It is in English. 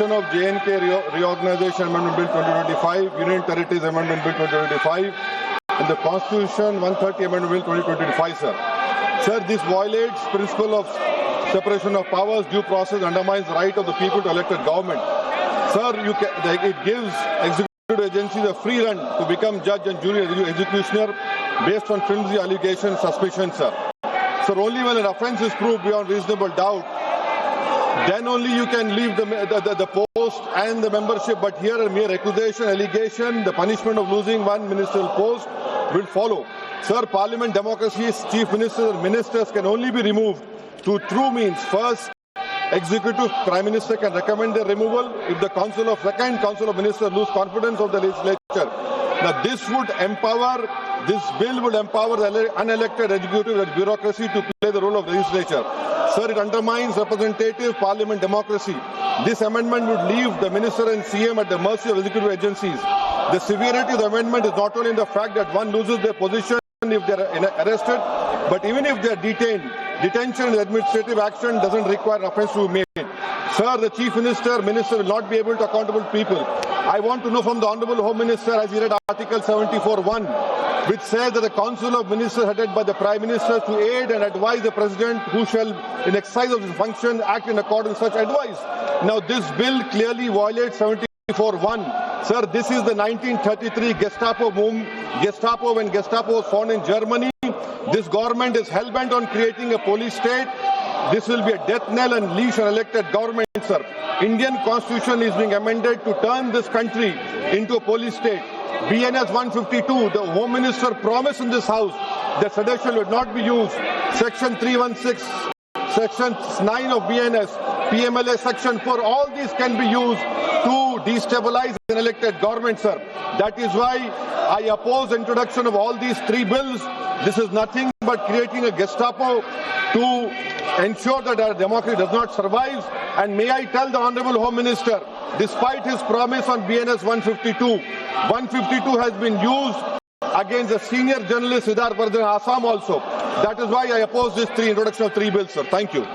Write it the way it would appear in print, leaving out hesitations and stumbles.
Constitution of J&K Reorganization Amendment Bill 2025, Union Territories Amendment Bill 2025, and the Constitution 130 Amendment Bill 2025, sir. Sir, this violates principle of separation of powers, due process, undermines the right of the people to elect a government. Sir, it gives executive agencies a free run to become judge and jury executioner based on flimsy allegations, suspicions, sir. Sir, only when an offence is proved beyond reasonable doubt, then only you can leave the post and the membership. But here a mere accusation, allegation, the punishment of losing one ministerial post will follow. Sir, Parliament democracy's chief ministers and ministers can only be removed through true means. First, executive prime minister can recommend their removal if the council of ministers lose confidence of the legislature. Now this bill would empower the unelected executive and bureaucracy to play the role of legislature. Sir, it undermines representative parliament democracy. This amendment would leave the minister and CM at the mercy of executive agencies. The severity of the amendment is not only in the fact that one loses their position if they are arrested, but even if they are detained. Detention and administrative action doesn't require an offence to be made. Sir, the chief minister will not be able to accountable people. I want to know from the Honourable Home Minister, as he read Article 74(1), which says that the Council of Ministers headed by the Prime Minister to aid and advise the President, who shall, in exercise of his function, act in accordance with such advice. Now, this bill clearly violates 74(1). Sir, this is the 1933 Gestapo when Gestapo was found in Germany. This government is hell-bent on creating a police state. This will be a death knell and leash an elected government, sir. Indian Constitution is being amended to turn this country into a police state. BNS 152, the Home Minister promised in this House that sedition would not be used. Section 316, Section 9 of BNS, PMLA Section 4, all these can be used to destabilize an elected government, sir. That is why I oppose the introduction of all these three bills. This is nothing but creating a Gestapo to ensure that our democracy does not survive. And may I tell the Honourable Home Minister, despite his promise on BNS 152 has been used against the senior journalist Siddharth Vardhan Assam also. That is why I oppose this introduction of three bills, sir. Thank you.